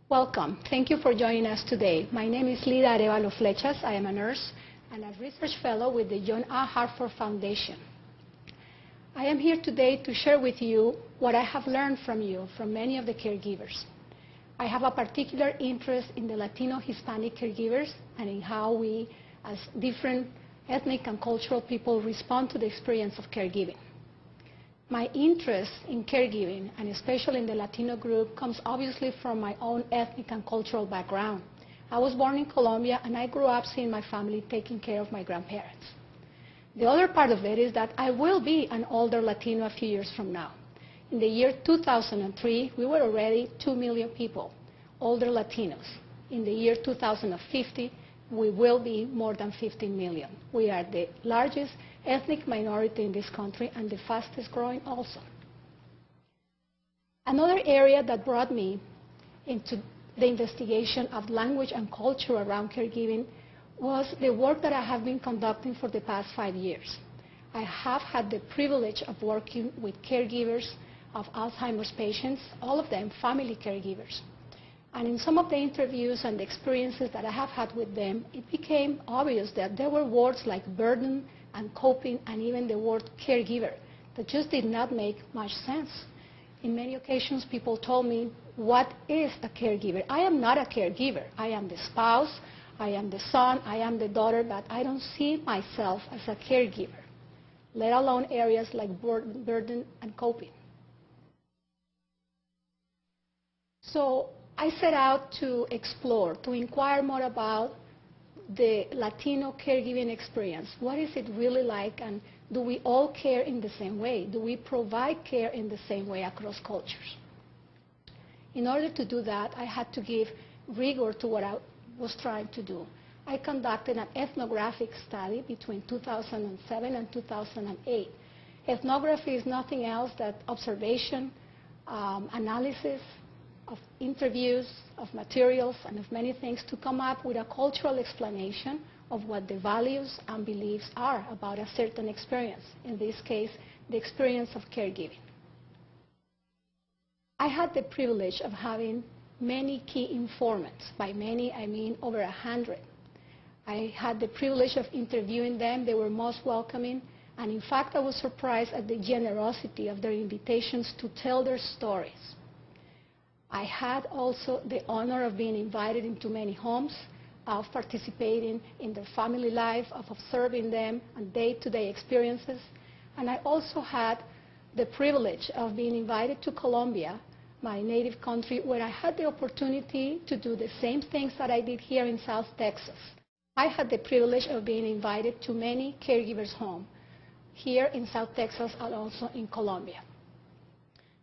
Welcome. Thank you for joining us today. My name is Lida Arevalo Flechas. I am a nurse and a research fellow with the John A. Hartford Foundation. I am here today to share with you what I have learned from you, from many of the caregivers. I have a particular interest in the Latino Hispanic caregivers and in how we, as different ethnic and cultural people, respond to the experience of caregiving. My interest in caregiving, and especially in the Latino group, comes obviously from my own ethnic and cultural background. I was born in Colombia, and I grew up seeing my family taking care of my grandparents. The other part of it is that I will be an older Latino a few years from now. In the year 2003, we were already 2 million people, older Latinos. In the year 2050, we will be more than 15 million. We are the largest ethnic minority in this country and the fastest growing also. Another area that brought me into the investigation of language and culture around caregiving was the work that I have been conducting for the past 5 years. I have had the privilege of working with caregivers of Alzheimer's patients, all of them family caregivers. And in some of the interviews and the experiences that I have had with them, it became obvious that there were words like burden and coping and even the word caregiver that just did not make much sense. In many occasions, people told me, what is a caregiver? I am not a caregiver. I am the spouse, I am the son, I am the daughter, but I don't see myself as a caregiver, let alone areas like burden and coping. So I set out to explore, to inquire more about the Latino caregiving experience. What is it really like, and do we all care in the same way? Do we provide care in the same way across cultures? In order to do that, I had to give rigor to what I was trying to do. I conducted an ethnographic study between 2007 and 2008. Ethnography is nothing else than observation, analysis, of interviews, of materials, and of many things to come up with a cultural explanation of what the values and beliefs are about a certain experience, in this case, the experience of caregiving. I had the privilege of having many key informants. By many, I mean over 100. I had the privilege of interviewing them. They were most welcoming. And in fact, I was surprised at the generosity of their invitations to tell their stories. I had also the honor of being invited into many homes, of participating in their family life, of observing them and day-to-day experiences. And I also had the privilege of being invited to Colombia, my native country, where I had the opportunity to do the same things that I did here in South Texas. I had the privilege of being invited to many caregivers' homes here in South Texas and also in Colombia.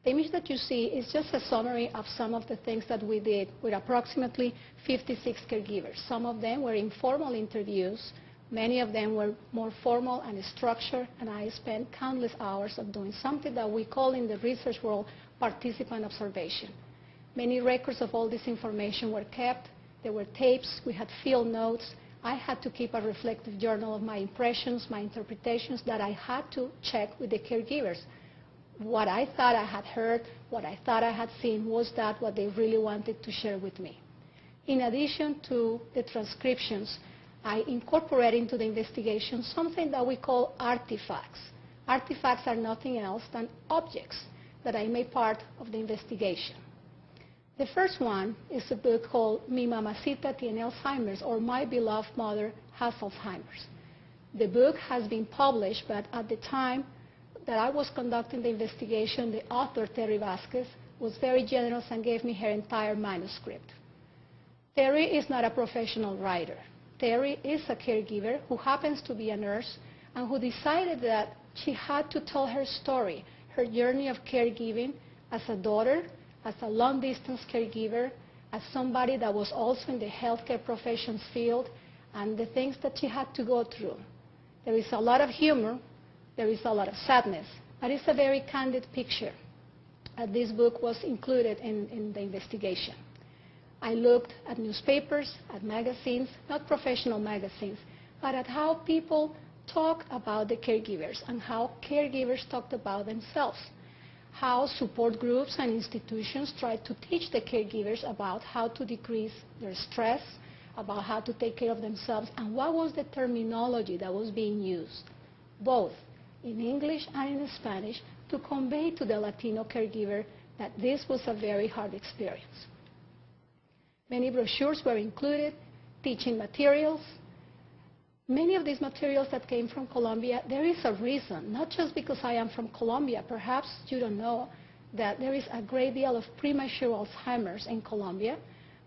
The image that you see is just a summary of some of the things that we did with approximately 56 caregivers. Some of them were informal interviews. Many of them were more formal and structured, and I spent countless hours of doing something that we call in the research world participant observation. Many records of all this information were kept. There were tapes. We had field notes. I had to keep a reflective journal of my impressions, my interpretations that I had to check with the caregivers. What I thought I had heard, what I thought I had seen, was that what they really wanted to share with me. In addition to the transcriptions, I incorporated into the investigation something that we call artifacts. Artifacts are nothing else than objects that I made part of the investigation. The first one is a book called Mi Mamacita Tiene Alzheimer's, or My Beloved Mother Has Alzheimer's. The book has been published, but at the time that I was conducting the investigation, the author, Terry Vasquez, was very generous and gave me her entire manuscript. Terry is not a professional writer. Terry is a caregiver who happens to be a nurse and who decided that she had to tell her story, her journey of caregiving as a daughter, as a long-distance caregiver, as somebody that was also in the healthcare professions field, and the things that she had to go through. There is a lot of humor. There is a lot of sadness, but it's a very candid picture. This book was included in the investigation. I looked at newspapers, at magazines, not professional magazines, but at how people talk about the caregivers and how caregivers talked about themselves. how support groups and institutions try to teach the caregivers about how to decrease their stress, about how to take care of themselves, and what was the terminology that was being used, both in English and in Spanish, to convey to the Latino caregiver that this was a very hard experience. Many brochures were included, teaching materials. Many of these materials that came from Colombia, there is a reason, not just because I am from Colombia. Perhaps you don't know that there is a great deal of premature Alzheimer's in Colombia.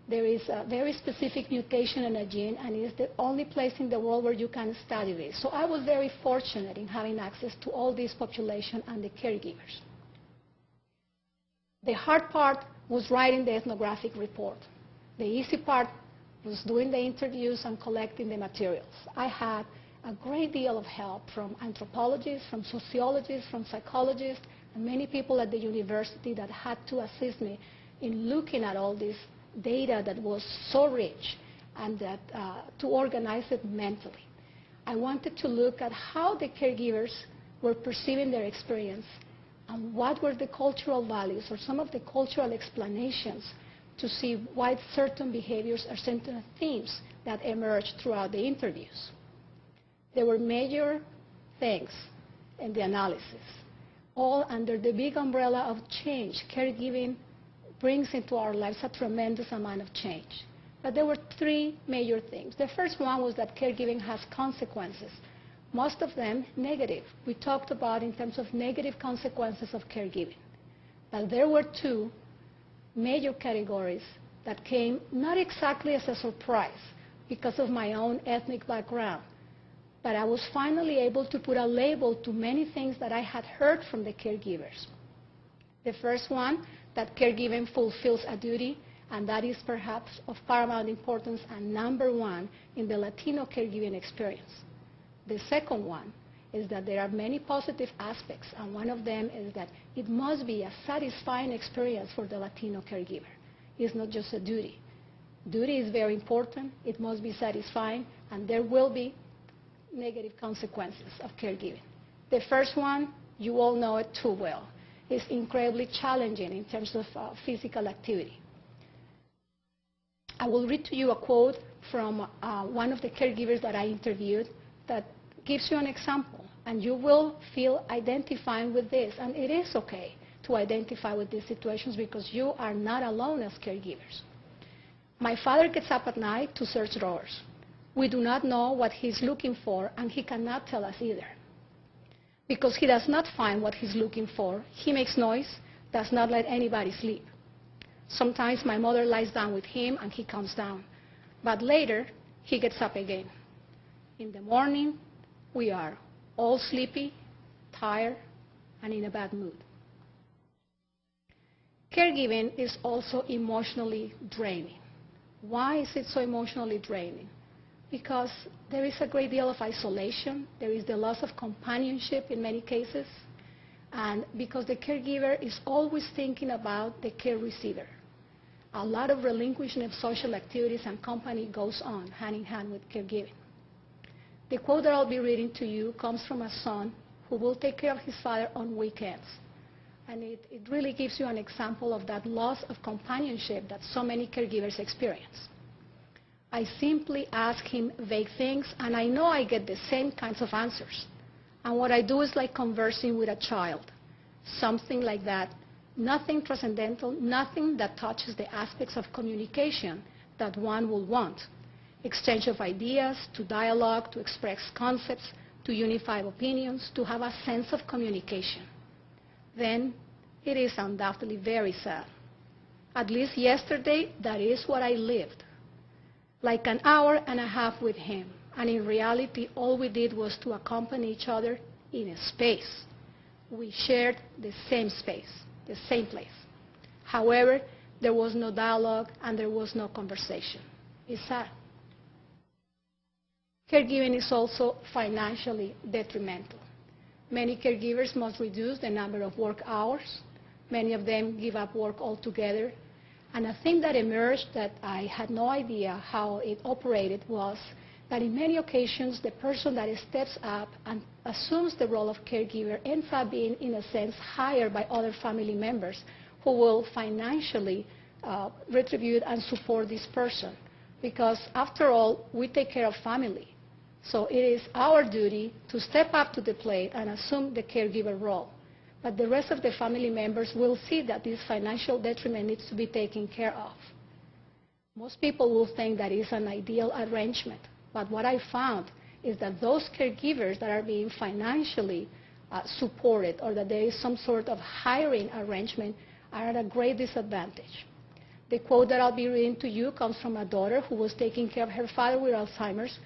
There is a very specific mutation in a gene, and it is the only place in the world where you can study this. So I was very fortunate in having access to all this population and the caregivers. The hard part was writing the ethnographic report. The easy part was doing the interviews and collecting the materials. I had a great deal of help from anthropologists, from sociologists, from psychologists, and many people at the university that had to assist me in looking at all this data that was so rich and that to organize it mentally. I wanted to look at how the caregivers were perceiving their experience and what were the cultural values or some of the cultural explanations to see why certain behaviors or certain themes that emerged throughout the interviews. There were major things in the analysis, all under the big umbrella of change. Caregiving brings into our lives a tremendous amount of change. But there were three major things. The first one was that caregiving has consequences, most of them negative. We talked about in terms of negative consequences of caregiving. But there were two major categories that came not exactly as a surprise because of my own ethnic background, but I was finally able to put a label to many things that I had heard from the caregivers. The first one, that caregiving fulfills a duty, and that is perhaps of paramount importance and number one in the Latino caregiving experience. The second one is that there are many positive aspects, and one of them is that it must be a satisfying experience for the Latino caregiver. It's not just a duty. Duty is very important, it must be satisfying, and there will be negative consequences of caregiving. The first one, you all know it too well. It's incredibly challenging in terms of physical activity. I will read to you a quote from one of the caregivers that I interviewed that gives you an example, and you will feel identifying with this, and it is okay to identify with these situations because you are not alone as caregivers. My father gets up at night to search drawers. We do not know what he's looking for, and he cannot tell us either. Because he does not find what he's looking for, he makes noise, does not let anybody sleep. Sometimes my mother lies down with him and he comes down, but later he gets up again. In the morning, we are all sleepy, tired, and in a bad mood. Caregiving is also emotionally draining. Why is it so emotionally draining? Because there is a great deal of isolation, there is the loss of companionship in many cases, and because the caregiver is always thinking about the care receiver. A lot of relinquishing of social activities and company goes on hand in hand with caregiving. The quote that I'll be reading to you comes from a son who will take care of his father on weekends. And it really gives you an example of that loss of companionship that so many caregivers experience. I simply ask him vague things, and I know I get the same kinds of answers. And what I do is like conversing with a child, something like that. Nothing transcendental, nothing that touches the aspects of communication that one will want. Exchange of ideas, to dialogue, to express concepts, to unify opinions, to have a sense of communication. Then it is undoubtedly very sad. At least yesterday, that is what I lived. Like an hour and a half with him, and in reality, all we did was to accompany each other in a space. We shared the same space, the same place. However, there was no dialogue and there was no conversation. It's sad. Caregiving is also financially detrimental. Many caregivers must reduce the number of work hours. Many of them give up work altogether. And a thing that emerged that I had no idea how it operated was that in many occasions the person that steps up and assumes the role of caregiver ends up being, in a sense, hired by other family members who will financially retribute and support this person. Because after all, we take care of family. So it is our duty to step up to the plate and assume the caregiver role. But the rest of the family members will see that this financial detriment needs to be taken care of. Most people will think that is an ideal arrangement. But what I found is that those caregivers that are being financially supported, or that there is some sort of hiring arrangement, are at a great disadvantage. The quote that I'll be reading to you comes from a daughter who was taking care of her father with Alzheimer's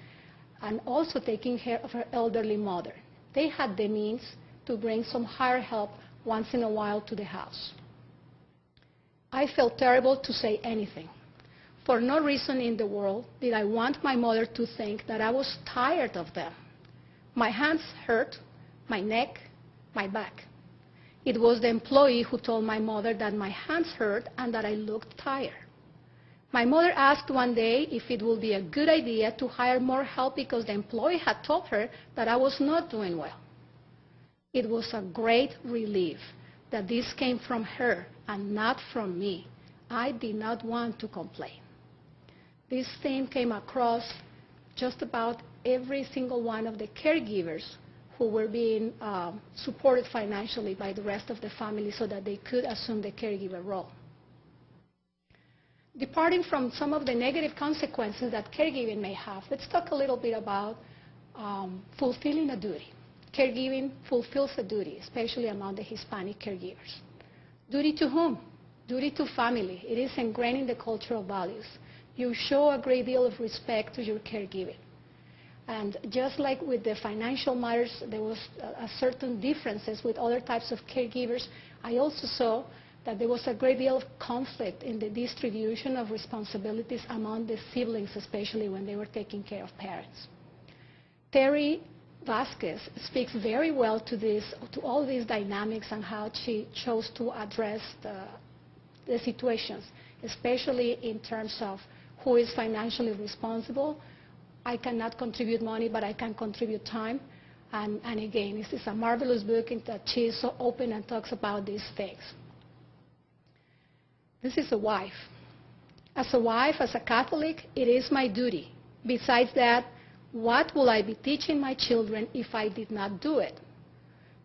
and also taking care of her elderly mother. They had the means to bring some hired help once in a while to the house. I felt terrible to say anything. For no reason in the world did I want my mother to think that I was tired of them. My hands hurt, my neck, my back. It was the employee who told my mother that my hands hurt and that I looked tired. My mother asked one day if it would be a good idea to hire more help because the employee had told her that I was not doing well. It was a great relief that this came from her and not from me. I did not want to complain. This theme came across just about every single one of the caregivers who were being supported financially by the rest of the family so that they could assume the caregiver role. Departing from some of the negative consequences that caregiving may have, let's talk a little bit about fulfilling a duty. Caregiving fulfills a duty, especially among the Hispanic caregivers. Duty to whom? Duty to family. It is ingrained in the cultural values. You show a great deal of respect to your caregiving. And just like with the financial matters, there was a certain differences with other types of caregivers. I also saw that there was a great deal of conflict in the distribution of responsibilities among the siblings, especially when they were taking care of parents. Terry Vasquez speaks very well to all these dynamics and how she chose to address the situations, especially in terms of who is financially responsible. I cannot contribute money, but I can contribute time. And again, this is a marvelous book in that she is so open and talks about these things. This is a wife. As a wife, as a Catholic, it is my duty. Besides that, what will I be teaching my children if I did not do it?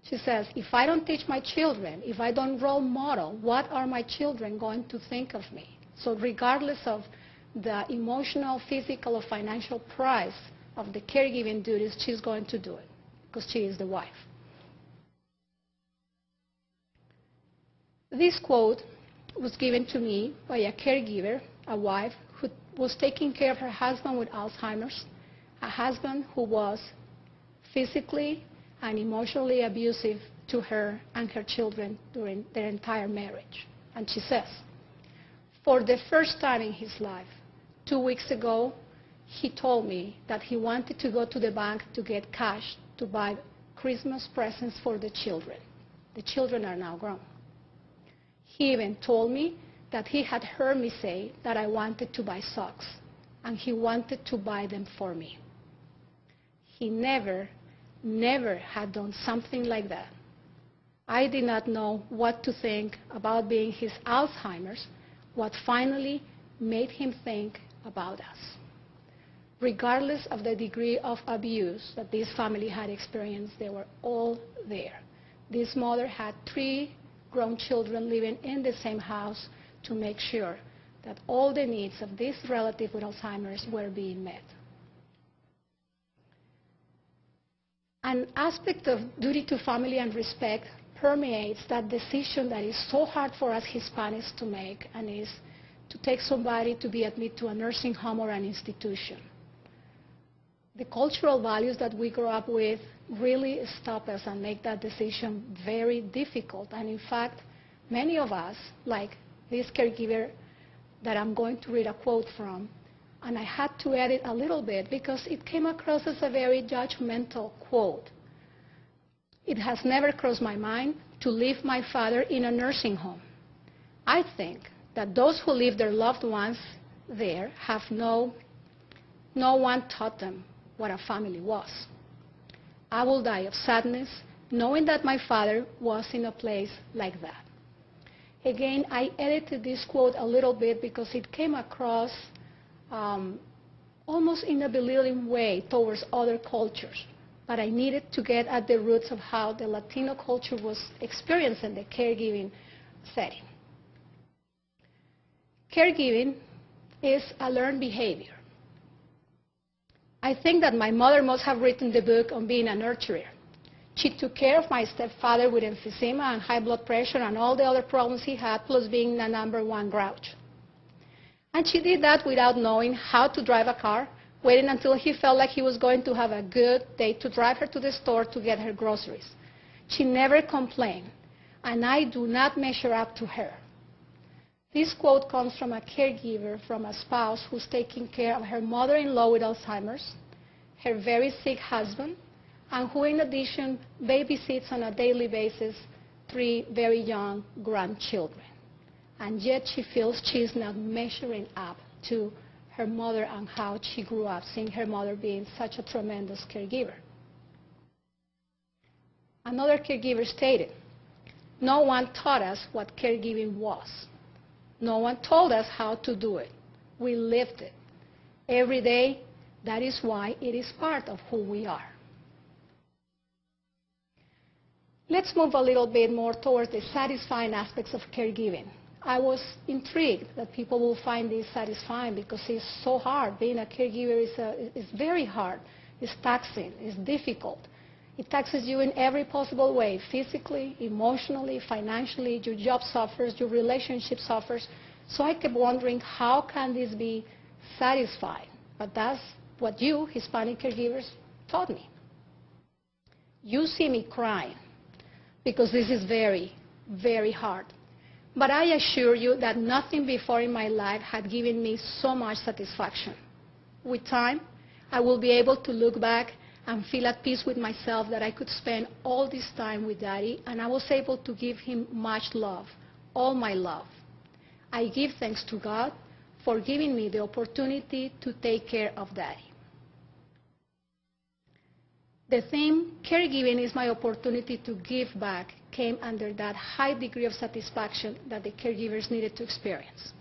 She says, if I don't teach my children, if I don't role model, what are my children going to think of me? So regardless of the emotional, physical, or financial price of the caregiving duties, she's going to do it because she is the wife. This quote was given to me by a caregiver, a wife who was taking care of her husband with Alzheimer's, a husband who was physically and emotionally abusive to her and her children during their entire marriage. And she says, for the first time in his life, 2 weeks ago, he told me that he wanted to go to the bank to get cash to buy Christmas presents for the children. The children are now grown. He even told me that he had heard me say that I wanted to buy socks, and he wanted to buy them for me. He never had done something like that. I did not know what to think about being his Alzheimer's, what finally made him think about us. Regardless of the degree of abuse that this family had experienced, they were all there. This mother had 3 grown children living in the same house to make sure that all the needs of this relative with Alzheimer's were being met. An aspect of duty to family and respect permeates that decision that is so hard for us Hispanics to make, and is to take somebody to be admitted to a nursing home or an institution. The cultural values that we grow up with really stop us and make that decision very difficult. And in fact, many of us, like this caregiver that I'm going to read a quote from, and I had to edit a little bit because it came across as a very judgmental quote. It has never crossed my mind to leave my father in a nursing home. I think that those who leave their loved ones there have no one taught them what a family was. I will die of sadness knowing that my father was in a place like that. Again, I edited this quote a little bit because it came across almost in a belittling way towards other cultures. But I needed to get at the roots of how the Latino culture was experiencing the caregiving setting. Caregiving is a learned behavior. I think that my mother must have written the book on being a nurturer. She took care of my stepfather with emphysema and high blood pressure and all the other problems he had, plus being the #1 grouch. And she did that without knowing how to drive a car, waiting until he felt like he was going to have a good day to drive her to the store to get her groceries. She never complained, and I do not measure up to her. This quote comes from a caregiver, from a spouse who's taking care of her mother-in-law with Alzheimer's, her very sick husband, and who in addition babysits on a daily basis 3 very young grandchildren. And yet she feels she's not measuring up to her mother and how she grew up, seeing her mother being such a tremendous caregiver. Another caregiver stated, "No one taught us what caregiving was. No one told us how to do it. We lived it. Every day, that is why it is part of who we are." Let's move a little bit more towards the satisfying aspects of caregiving. I was intrigued that people will find this satisfying because it's so hard. Being a caregiver is very hard. It's taxing. It's difficult. It taxes you in every possible way, physically, emotionally, financially. Your job suffers. Your relationship suffers. So I kept wondering, how can this be satisfying? But that's what you, Hispanic caregivers, taught me. You see me crying because this is very, very hard. But I assure you that nothing before in my life had given me so much satisfaction. With time, I will be able to look back and feel at peace with myself that I could spend all this time with Daddy, and I was able to give him much love, all my love. I give thanks to God for giving me the opportunity to take care of Daddy. The theme, caregiving is my opportunity to give back, came under that high degree of satisfaction that the caregivers needed to experience.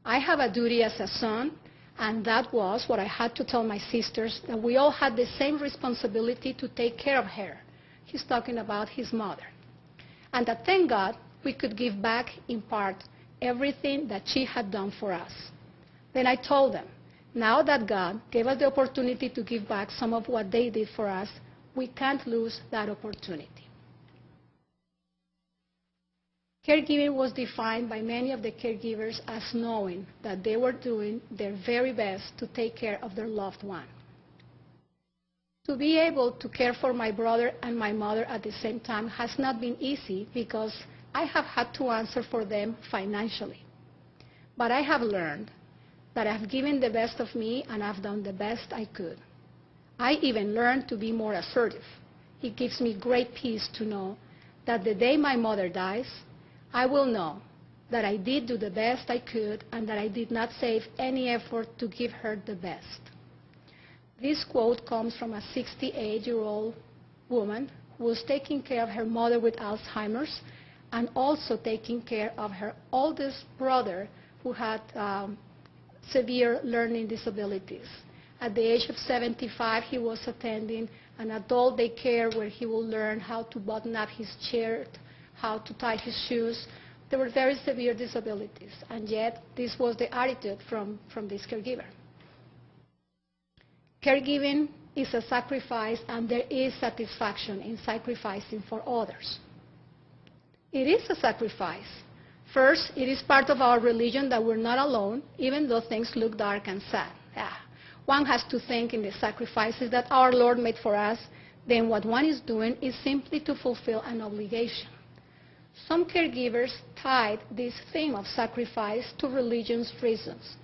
I have a duty as a son, and that was what I had to tell my sisters, that we all had the same responsibility to take care of her. He's talking about his mother. And that, thank God, we could give back in part everything that she had done for us. Then I told them, now that God gave us the opportunity to give back some of what they did for us, we can't lose that opportunity. Caregiving was defined by many of the caregivers as knowing that they were doing their very best to take care of their loved one. To be able to care for my brother and my mother at the same time has not been easy because I have had to answer for them financially. But I have learned that I've given the best of me and I've done the best I could. I even learned to be more assertive. It gives me great peace to know that the day my mother dies, I will know that I did do the best I could and that I did not save any effort to give her the best. This quote comes from a 68-year-old woman who was taking care of her mother with Alzheimer's and also taking care of her oldest brother who had severe learning disabilities. At the age of 75, he was attending an adult daycare where he will learn how to button up his shirt, how to tie his shoes. There were very severe disabilities, and yet this was the attitude from this caregiver. Caregiving is a sacrifice, and there is satisfaction in sacrificing for others. It is a sacrifice. First, it is part of our religion that we're not alone, even though things look dark and sad. One has to think in the sacrifices that our Lord made for us, then what one is doing is simply to fulfill an obligation. Some caregivers tied this theme of sacrifice to religious reasons.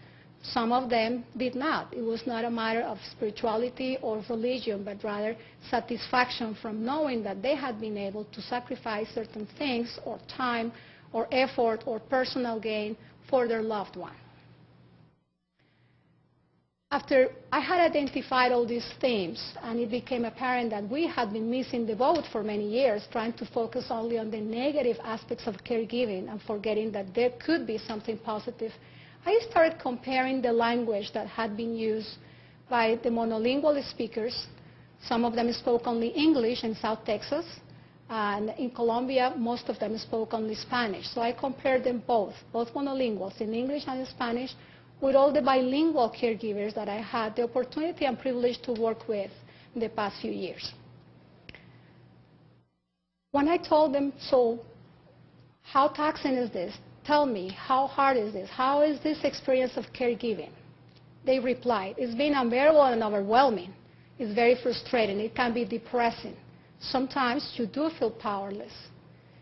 Some of them did not. It was not a matter of spirituality or religion, but rather satisfaction from knowing that they had been able to sacrifice certain things or time or effort or personal gain for their loved one. After I had identified all these themes, and it became apparent that we had been missing the boat for many years, trying to focus only on the negative aspects of caregiving and forgetting that there could be something positive, I started comparing the language that had been used by the monolingual speakers. Some of them spoke only English in South Texas, and in Colombia, most of them spoke only Spanish. So I compared them both monolinguals in English and Spanish, with all the bilingual caregivers that I had the opportunity and privilege to work with in the past few years. When I told them, so how taxing is this? Tell me, how hard is this? How is this experience of caregiving? They replied, it's been unbearable and overwhelming. It's very frustrating. It can be depressing. Sometimes you do feel powerless.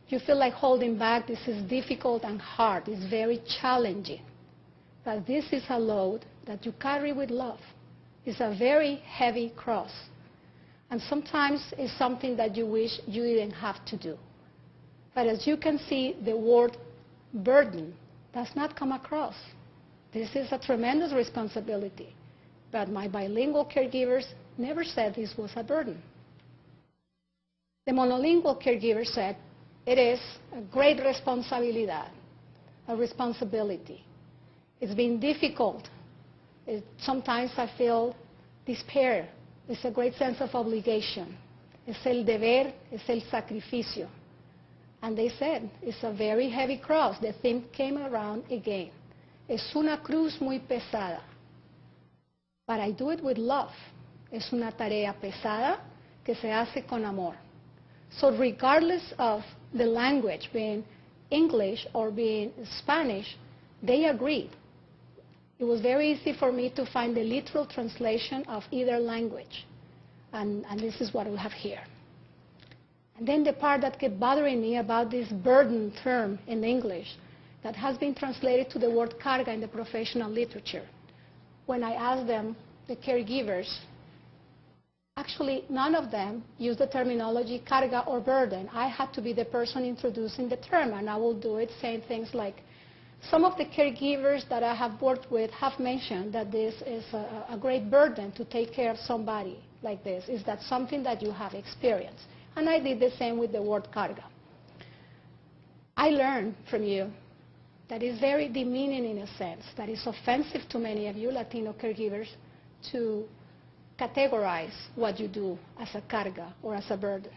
You feel like holding back. This is difficult and hard. It's very challenging. But this is a load that you carry with love. It's a very heavy cross. And sometimes it's something that you wish you didn't have to do. But as you can see, the word burden does not come across. This is a tremendous responsibility. But my bilingual caregivers never said this was a burden. The monolingual caregiver said, it is a great responsabilidad, a responsibility. It's been difficult. Sometimes I feel despair. It's a great sense of obligation. Es el deber, es el sacrificio. And they said, it's a very heavy cross. The theme came around again. Es una cruz muy pesada. But I do it with love. Es una tarea pesada que se hace con amor. So regardless of the language being English or being Spanish, they agreed. It was very easy for me to find the literal translation of either language. And this is what we have here. And then the part that kept bothering me about this burden term in English that has been translated to the word carga in the professional literature. When I asked them, the caregivers, actually none of them used the terminology carga or burden. I had to be the person introducing the term, and I will do it saying things like, some of the caregivers that I have worked with have mentioned that this is a great burden to take care of somebody like this. Is that something that you have experienced? And I did the same with the word carga. I learned from you that is very demeaning in a sense, that is offensive to many of you Latino caregivers to categorize what you do as a carga or as a burden.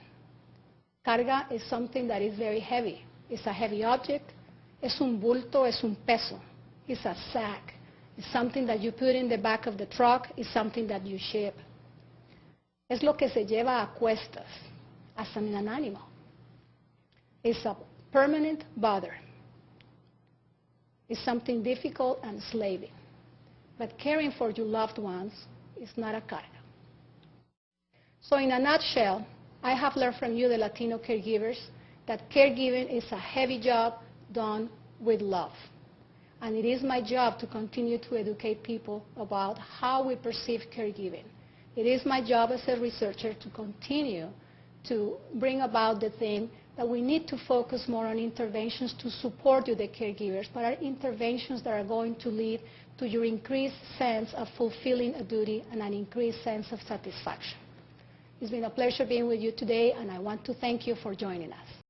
Carga is something that is very heavy. It's a heavy object. Es un bulto, es un peso. It's a sack. It's something that you put in the back of the truck. It's something that you ship. Es lo que se lleva a cuestas, as an animal. It's a permanent bother. It's something difficult and enslaving. But caring for your loved ones is not a carga. So in a nutshell, I have learned from you, the Latino caregivers, that caregiving is a heavy job done with love. And it is my job to continue to educate people about how we perceive caregiving. It is my job as a researcher to continue to bring about the thing that we need to focus more on interventions to support you, the caregivers, but are interventions that are going to lead to your increased sense of fulfilling a duty and an increased sense of satisfaction. It's been a pleasure being with you today, and I want to thank you for joining us.